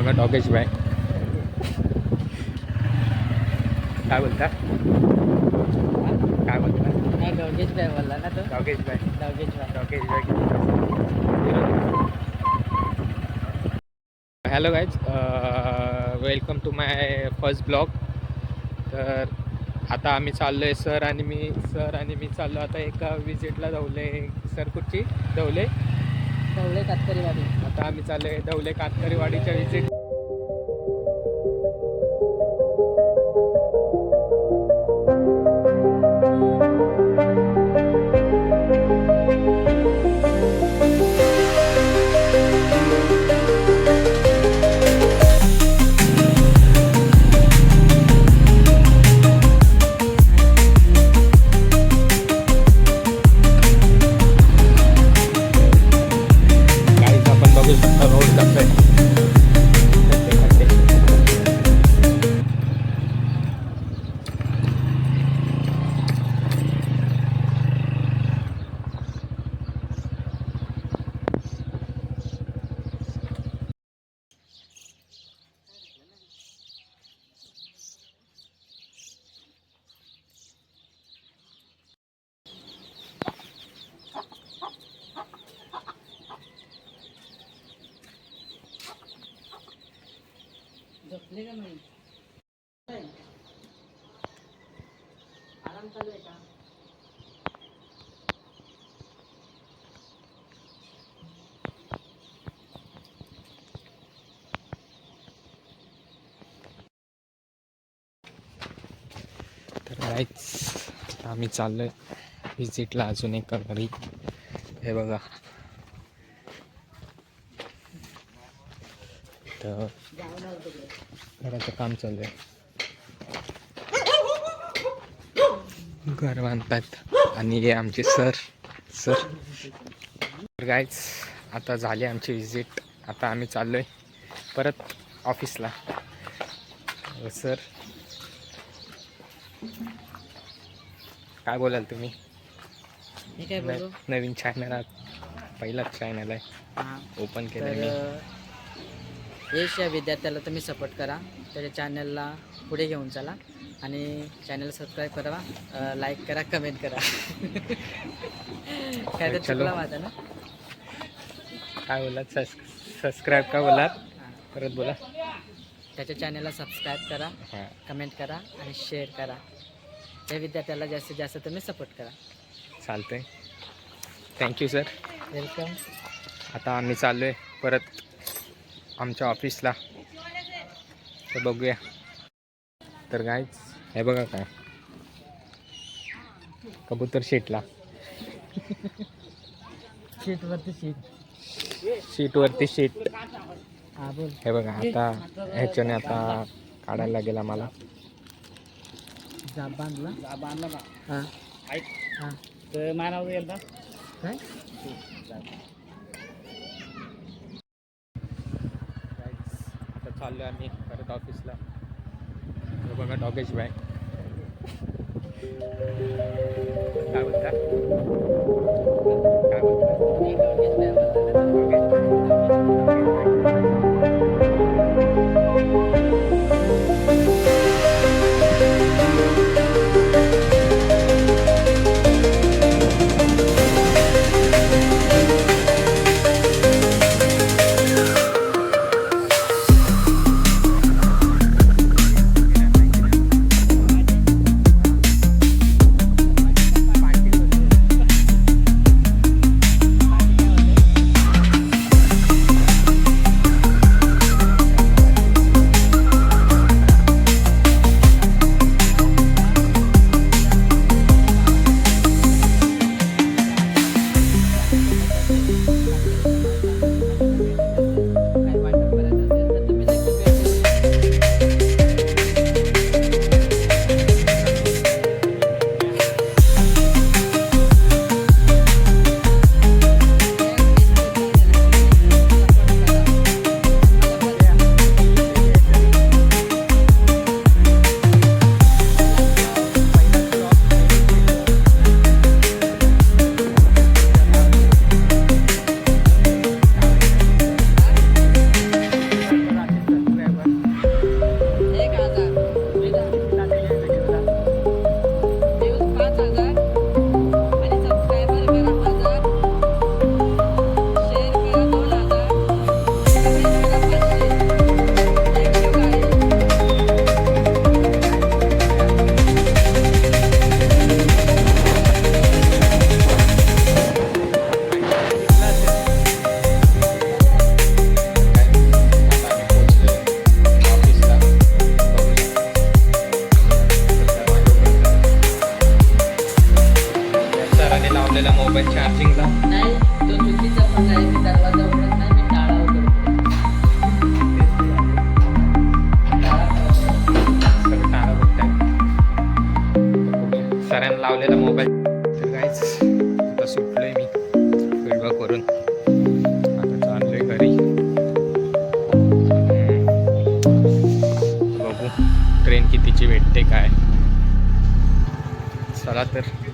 बघा डॉगेश बाय काय बोलता काय बोलता नाही डॉगेश बाय बोलला ना तो. Dogesh bye Dogesh bye. Dogesh bye hello guys welcome to my first blog. तर आता आम्ही चाललो आहे सर आणि मी चाललो आता एका विजिटला धवले. सर कुठची धवले कातकरीवाडी. आता आम्ही चाललो आहे धवले कातकरीवाडीच्या विजिट. रोड कसं आहे झोपले का नाही? आराम चालू आहे का? तर गाईच आम्ही चाललो आहे विजिटला अजून एका घरी. हे बघा तर घराचं काम चालू आहे. घर बांधतात आणि हे आमचे सर गाईज आता झाली आमची विजिट. आता आम्ही चाललो आहे परत ऑफिसला. सर काय बोलाल तुम्ही? मी काय बोलू? नवीन चॅनल पहिलाच चॅनल आहे ओपन केलं मी. यश या विद्यार्थ्याला तुम्ही सपोर्ट करा, त्याच्या चॅनलला पुढे घेऊन चला आणि चॅनल सबस्क्राईब करा, लाईक करा, कमेंट करा. काय तर चुकला माझा ना. काय बोलात? सबस्क्राईब का बोलात? परत बोला. त्याच्या चॅनलला सबस्क्राईब करा, कमेंट करा आणि शेअर करा. त्या विद्यार्थ्याला जास्तीत जास्त तुम्ही सपोर्ट करा. चालतंय. Thank you sir. वेलकम. आता आम्ही चाललो आहे परत आमच्या ऑफिसला. तर बघूया. तर गाईज हे बघा काय कबूतर शीटला शीटवरती शीट. हा बोल. हे बघा आता ह्याच्याने आता काढायला लागेल आम्हाला. जाब बांधला ना. हां ऐक हां तर मानावर गेल ना काय आता चाललो आम्ही परत ऑफिसला. हे बघा डॉगेश बाय काय बोलता काय बोलता चला तर